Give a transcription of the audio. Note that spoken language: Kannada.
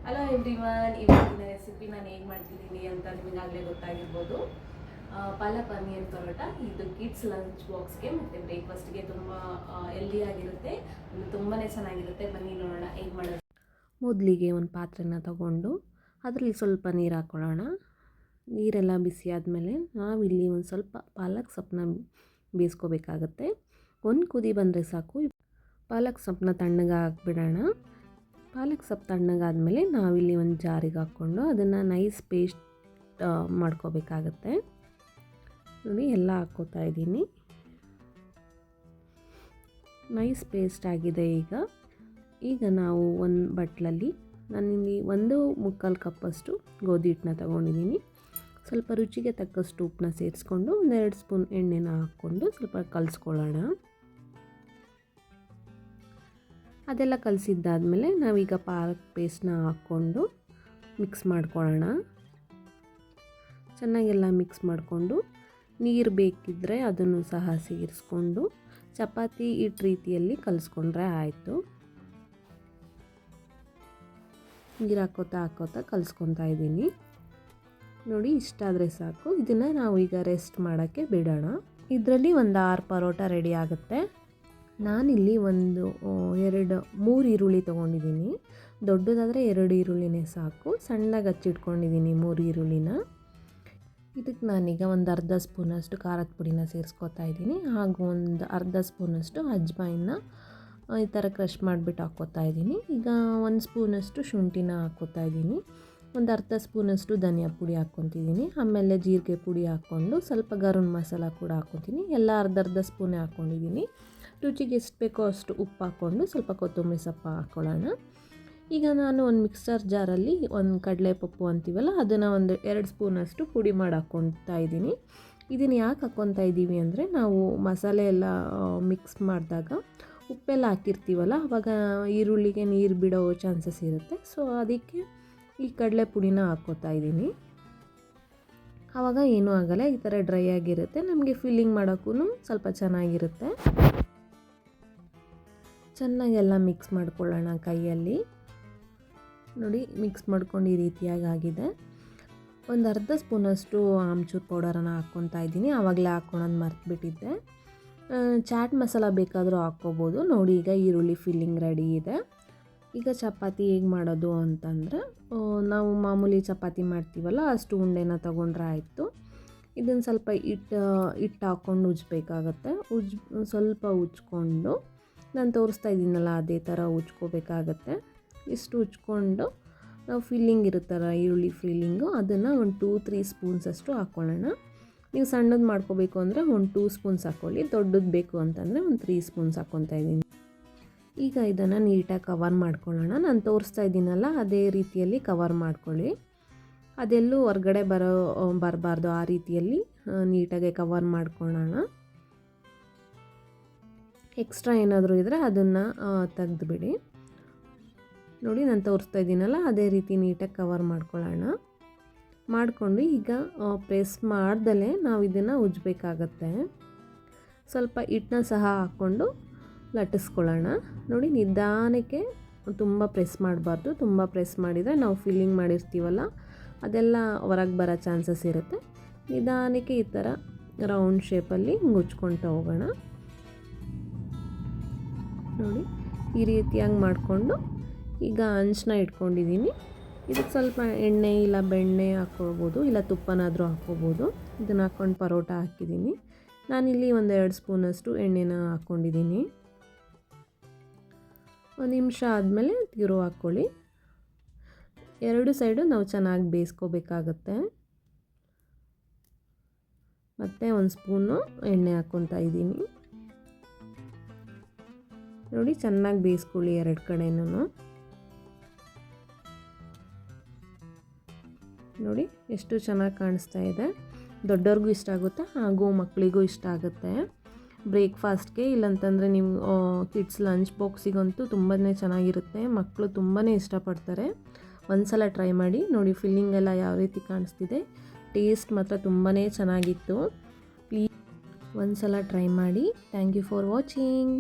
ಹಲೋ ಎವ್ರಿವನ್, ಇವತ್ತಿನ ರೆಸಿಪಿ ನಾನು ಹೇಗೆ ಮಾಡ್ತಿದ್ದೀನಿ ಅಂತ ನಿಮಗಾಗಲೇ ಗೊತ್ತಾಗಿರ್ಬೋದು. ಪಾಲಕ್ ಪನ್ನೀರ್ ಪರೋಟ. ಇದು ಕಿಡ್ಸ್ ಲಂಚ್ ಬಾಕ್ಸ್ಗೆ ಮತ್ತು ಬ್ರೇಕ್ಫಾಸ್ಟ್ಗೆ ತುಂಬ ಹೆಲ್ದಿಯಾಗಿರುತ್ತೆ, ತುಂಬಾ ಚೆನ್ನಾಗಿರುತ್ತೆ. ಬನ್ನಿ ನೋಡೋಣ ಹೇಗೆ ಮಾಡೋದು. ಮೊದಲಿಗೆ ಒಂದು ಪಾತ್ರೆನ ತಗೊಂಡು ಅದರಲ್ಲಿ ಸ್ವಲ್ಪ ನೀರು ಹಾಕ್ಕೊಳ್ಳೋಣ. ನೀರೆಲ್ಲ ಬಿಸಿ ಆದಮೇಲೆ ನಾವಿಲ್ಲಿ ಒಂದು ಸ್ವಲ್ಪ ಪಾಲಕ್ ಸೊಪ್ಪನ್ನ ಬೇಯಿಸ್ಕೋಬೇಕಾಗತ್ತೆ. ಒಂದು ಕುದಿ ಬಂದರೆ ಸಾಕು. ಪಾಲಕ್ ಸೊಪ್ಪನ್ನ ತಣ್ಣಗೆ ಹಾಕ್ಬಿಡೋಣ. ಪಾಲಕ್ ಸೊಪ್ಪು ತಣ್ಣಗಾದ್ಮೇಲೆ ನಾವಿಲ್ಲಿ ಒಂದು ಜಾರಿಗೆ ಹಾಕ್ಕೊಂಡು ಅದನ್ನು ನೈಸ್ ಪೇಸ್ಟ್ ಮಾಡ್ಕೋಬೇಕಾಗತ್ತೆ. ನೋಡಿ, ಎಲ್ಲ ಹಾಕ್ಕೋತಾ ಇದ್ದೀನಿ. ನೈಸ್ ಪೇಸ್ಟ್ ಆಗಿದೆ. ಈಗ ನಾವು ಒಂದು ಬಟ್ಲಲ್ಲಿ ನಾನಿಲ್ಲಿ 1.25 ಕಪ್ಪಷ್ಟು ಗೋಧಿ ಹಿಟ್ಟನ್ನ ತೊಗೊಂಡಿದ್ದೀನಿ. ಸ್ವಲ್ಪ ರುಚಿಗೆ ತಕ್ಕಷ್ಟು ಉಪ್ಪನ್ನ ಸೇರಿಸ್ಕೊಂಡು 1-2 ಸ್ಪೂನ್ ಎಣ್ಣೆನ ಹಾಕ್ಕೊಂಡು ಸ್ವಲ್ಪ ಕಲಿಸ್ಕೊಳ್ಳೋಣ. ಅದೆಲ್ಲ ಕಲಸಿದ್ದಾದಮೇಲೆ ನಾವೀಗ ಪಾಲಕ್ ಪೇಸ್ಟ್ನ ಹಾಕ್ಕೊಂಡು ಮಿಕ್ಸ್ ಮಾಡ್ಕೊಳ್ಳೋಣ. ಚೆನ್ನಾಗೆಲ್ಲ ಮಿಕ್ಸ್ ಮಾಡಿಕೊಂಡು ನೀರು ಬೇಕಿದ್ದರೆ ಅದನ್ನು ಸಹ ಸೇರಿಸ್ಕೊಂಡು ಚಪಾತಿ ಹಿಟ್ಟು ರೀತಿಯಲ್ಲಿ ಕಲಿಸ್ಕೊಂಡ್ರೆ ಆಯಿತು. ನೀರು ಹಾಕ್ಕೋತಾ ಕಲಿಸ್ಕೊತಾ ಇದ್ದೀನಿ. ನೋಡಿ, ಇಷ್ಟಾದರೆ ಸಾಕು. ಇದನ್ನು ನಾವು ಈಗ ರೆಸ್ಟ್ ಮಾಡೋಕ್ಕೆ ಬಿಡೋಣ. ಇದರಲ್ಲಿ ಒಂದು 6 ಪರೋಟ ರೆಡಿ ಆಗುತ್ತೆ. ನಾನಿಲ್ಲಿ 3 ಈರುಳ್ಳಿ ತೊಗೊಂಡಿದ್ದೀನಿ. ದೊಡ್ಡದಾದರೆ 2 ಈರುಳ್ಳಿನೇ ಸಾಕು. ಸಣ್ಣದಾಗಿ ಹಚ್ಚಿಟ್ಕೊಂಡಿದ್ದೀನಿ 3 ಈರುಳ್ಳಿನ. ಇದಕ್ಕೆ ನಾನೀಗ ಒಂದು ಅರ್ಧ ಸ್ಪೂನಷ್ಟು ಖಾರದ ಪುಡಿನ ಸೇರಿಸ್ಕೊತಾ ಇದ್ದೀನಿ. ಹಾಗೂ ಒಂದು ಅರ್ಧ ಸ್ಪೂನಷ್ಟು ಅಜ್ವಾಯಿನ ಈ ಥರ ಕ್ರಷ್ ಮಾಡಿಬಿಟ್ಟು ಹಾಕ್ಕೋತಾ ಇದ್ದೀನಿ. ಈಗ 1 ಸ್ಪೂನಷ್ಟು ಶುಂಠಿನ ಹಾಕ್ಕೋತಾ ಇದ್ದೀನಿ. ಒಂದು ಅರ್ಧ ಸ್ಪೂನಷ್ಟು ಧನಿಯಾ ಪುಡಿ ಹಾಕ್ಕೊತಿದ್ದೀನಿ. ಆಮೇಲೆ ಜೀರಿಗೆ ಪುಡಿ ಹಾಕ್ಕೊಂಡು ಸ್ವಲ್ಪ ಗರಂ ಮಸಾಲ ಕೂಡ ಹಾಕ್ಕೊತೀನಿ. ಎಲ್ಲ ಅರ್ಧ ಸ್ಪೂನೇ ಹಾಕ್ಕೊಂಡಿದ್ದೀನಿ. ರುಚಿಗೆ ಎಷ್ಟು ಬೇಕೋ ಅಷ್ಟು ಉಪ್ಪು ಹಾಕ್ಕೊಂಡು ಸ್ವಲ್ಪ ಕೊತ್ತಂಬರಿ ಸೊಪ್ಪು ಹಾಕ್ಕೊಳ್ಳೋಣ. ಈಗ ನಾನು ಒಂದು ಮಿಕ್ಸರ್ ಜಾರಲ್ಲಿ ಒಂದು ಕಡಲೆಪಪ್ಪು ಅಂತೀವಲ್ಲ, ಅದನ್ನು ಒಂದು 2 ಸ್ಪೂನಷ್ಟು ಪುಡಿ ಮಾಡಿ ಹಾಕ್ಕೊತಾ ಇದ್ದೀನಿ. ಇದನ್ನು ಯಾಕೆ ಹಾಕ್ಕೊತಾ ಇದ್ದೀವಿ ಅಂದರೆ, ನಾವು ಮಸಾಲೆ ಎಲ್ಲ ಮಿಕ್ಸ್ ಮಾಡಿದಾಗ ಉಪ್ಪೆಲ್ಲ ಹಾಕಿರ್ತೀವಲ್ಲ, ಆವಾಗ ಈರುಳ್ಳಿಗೆ ನೀರು ಬಿಡೋ ಚಾನ್ಸಸ್ ಇರುತ್ತೆ. ಸೊ ಅದಕ್ಕೆ ಈ ಕಡಲೆ ಪುಡಿನ ಹಾಕ್ಕೋತಾ ಇದ್ದೀನಿ. ಆವಾಗ ಏನೂ ಆಗಲ್ಲ, ಈ ಥರ ಡ್ರೈ ಆಗಿರುತ್ತೆ. ನಮಗೆ ಫಿಲ್ಲಿಂಗ್ ಮಾಡೋಕ್ಕೂ ಸ್ವಲ್ಪ ಚೆನ್ನಾಗಿರುತ್ತೆ. ಚೆನ್ನಾಗೆಲ್ಲ ಮಿಕ್ಸ್ ಮಾಡ್ಕೊಳ್ಳೋಣ ಕೈಯಲ್ಲಿ. ನೋಡಿ, ಮಿಕ್ಸ್ ಮಾಡ್ಕೊಂಡು ಈ ರೀತಿಯಾಗಿ ಆಗಿದೆ. ಒಂದು ಅರ್ಧ ಸ್ಪೂನಷ್ಟು ಆಮ್ಚೂರ್ ಪೌಡರನ್ನು ಹಾಕ್ಕೊತಾ ಇದ್ದೀನಿ. ಆವಾಗಲೇ ಹಾಕ್ಕೊಳೋದು ಮರ್ತುಬಿಟ್ಟಿದ್ದೆ. ಚಾಟ್ ಮಸಾಲ ಬೇಕಾದರೂ ಹಾಕ್ಕೋಬೋದು. ನೋಡಿ, ಈಗ ಈರುಳ್ಳಿ ಫಿಲ್ಲಿಂಗ್ ರೆಡಿ ಇದೆ. ಈಗ ಚಪಾತಿ ಹೇಗೆ ಮಾಡೋದು ಅಂತಂದರೆ, ನಾವು ಮಾಮೂಲಿ ಚಪಾತಿ ಮಾಡ್ತೀವಲ್ಲ ಅಷ್ಟು ಉಂಡೆನ ತೊಗೊಂಡ್ರೆ ಆಯಿತು. ಇದನ್ನು ಸ್ವಲ್ಪ ಹಿಟ್ಟು ಹಾಕ್ಕೊಂಡು ಉಜ್ಜಬೇಕಾಗತ್ತೆ. ಸ್ವಲ್ಪ ಉಜ್ಕೊಂಡು ನಾನು ತೋರಿಸ್ತಾ ಇದ್ದೀನಲ್ಲ ಅದೇ ಥರ ಉಜ್ಕೋಬೇಕಾಗತ್ತೆ. ಇಷ್ಟು ಉಜ್ಕೊಂಡು ನಾವು ಫಿಲ್ಲಿಂಗ್ ಇರುತ್ತಲ್ಲ, ಈರುಳ್ಳಿ ಫಿಲ್ಲಿಂಗು, ಅದನ್ನು ಒಂದು 2-3 ಸ್ಪೂನ್ಸಷ್ಟು ಹಾಕ್ಕೊಳ್ಳೋಣ. ನೀವು ಸಣ್ಣದು ಮಾಡ್ಕೋಬೇಕು ಅಂದರೆ ಒಂದು 2 ಸ್ಪೂನ್ಸ್ ಹಾಕ್ಕೊಳ್ಳಿ. ದೊಡ್ಡದು ಬೇಕು ಅಂತಂದರೆ ಒಂದು 3 ಸ್ಪೂನ್ಸ್ ಹಾಕ್ಕೊತಾ ಇದ್ದೀನಿ. ಈಗ ಇದನ್ನು ನೀಟಾಗಿ ಕವರ್ ಮಾಡ್ಕೊಳ್ಳೋಣ. ನಾನು ತೋರಿಸ್ತಾ ಇದ್ದೀನಲ್ಲ ಅದೇ ರೀತಿಯಲ್ಲಿ ಕವರ್ ಮಾಡ್ಕೊಳ್ಳಿ. ಅದೆಲ್ಲೂ ಹೊರ್ಗಡೆ ಬರಬಾರ್ದು. ಆ ರೀತಿಯಲ್ಲಿ ನೀಟಾಗಿ ಕವರ್ ಮಾಡ್ಕೊಳ್ಳೋಣ. ಎಕ್ಸ್ಟ್ರಾ ಏನಾದರೂ ಇದ್ದರೆ ಅದನ್ನು ತೆಗೆದುಬಿಡಿ. ನೋಡಿ, ನಾನು ತೋರಿಸ್ತಾ ಇದ್ದೀನಲ್ಲ ಅದೇ ರೀತಿ ನೀಟಾಗಿ ಕವರ್ ಮಾಡ್ಕೊಳ್ಳೋಣ. ಮಾಡಿಕೊಂಡು ಈಗ ಪ್ರೆಸ್ ಮಾಡ್ದಲೇ ನಾವು ಇದನ್ನು ಉಜ್ಜಬೇಕಾಗತ್ತೆ. ಸ್ವಲ್ಪ ಹಿಟ್ಟನ್ನ ಸಹ ಹಾಕ್ಕೊಂಡು ಲಟ್ಟಿಸ್ಕೊಳ್ಳೋಣ. ನೋಡಿ, ನಿಧಾನಕ್ಕೆ, ತುಂಬ ಪ್ರೆಸ್ ಮಾಡಬಾರ್ದು. ತುಂಬ ಪ್ರೆಸ್ ಮಾಡಿದರೆ ನಾವು ಫಿಲ್ಲಿಂಗ್ ಮಾಡಿರ್ತೀವಲ್ಲ ಅದೆಲ್ಲ ಹೊರಗೆ ಬರೋ ಚಾನ್ಸಸ್ ಇರುತ್ತೆ. ನಿಧಾನಕ್ಕೆ ಈ ಥರ ರೌಂಡ್ ಶೇಪಲ್ಲಿ ಮುಚ್ಕೊಳ್ತಾ ಹೋಗೋಣ. ನೋಡಿ, ಈ ರೀತಿಯಾಗಿ ಮಾಡಿಕೊಂಡು ಈಗ ಹಂಚನ್ನ ಇಟ್ಕೊಂಡಿದ್ದೀನಿ. ಇದಕ್ಕೆ ಸ್ವಲ್ಪ ಎಣ್ಣೆ ಇಲ್ಲ ಬೆಣ್ಣೆ ಹಾಕ್ಕೊಳ್ಬೋದು, ಇಲ್ಲ ತುಪ್ಪನಾದರೂ ಹಾಕ್ಕೋಬೋದು. ಇದನ್ನು ಹಾಕ್ಕೊಂಡು ಪರೋಟ ಹಾಕಿದ್ದೀನಿ. ನಾನಿಲ್ಲಿ 1-2 ಸ್ಪೂನಷ್ಟು ಎಣ್ಣೆನ ಹಾಕ್ಕೊಂಡಿದ್ದೀನಿ. 1 ನಿಮಿಷ ಆದಮೇಲೆ ತಿರು ಹಾಕ್ಕೊಳ್ಳಿ. 2 ಸೈಡು ನಾವು ಚೆನ್ನಾಗಿ ಬೇಯಿಸ್ಕೋಬೇಕಾಗತ್ತೆ. ಮತ್ತು 1 ಸ್ಪೂನು ಎಣ್ಣೆ ಹಾಕ್ಕೊತಾ ಇದ್ದೀನಿ. ನೋಡಿ, ಚೆನ್ನಾಗಿ ಬೇಯಿಸ್ಕೊಳ್ಳಿ 2 ಕಡೆನೂ. ನೋಡಿ, ಎಷ್ಟು ಚೆನ್ನಾಗಿ ಕಾಣಿಸ್ತಾ ಇದೆ. ದೊಡ್ಡವ್ರಿಗೂ ಇಷ್ಟ ಆಗುತ್ತೆ ಹಾಗೂ ಮಕ್ಕಳಿಗೂ ಇಷ್ಟ ಆಗುತ್ತೆ ಬ್ರೇಕ್ಫಾಸ್ಟ್ಗೆ. ಇಲ್ಲಂತಂದರೆ ನೀವು ಕಿಡ್ಸ್ ಲಂಚ್ ಬಾಕ್ಸಿಗಂತೂ ತುಂಬಾ ಚೆನ್ನಾಗಿರುತ್ತೆ. ಮಕ್ಕಳು ತುಂಬಾ ಇಷ್ಟಪಡ್ತಾರೆ. ಒಂದು ಸಲ ಟ್ರೈ ಮಾಡಿ ನೋಡಿ. ಫಿಲ್ಲಿಂಗ್ ಎಲ್ಲ ಯಾವ ರೀತಿ ಕಾಣಿಸ್ತಿದೆ. ಟೇಸ್ಟ್ ಮಾತ್ರ ತುಂಬಾ ಚೆನ್ನಾಗಿತ್ತು. ಪ್ಲೀಸ್ ಒಂದು ಸಲ ಟ್ರೈ ಮಾಡಿ. Thank you for watching.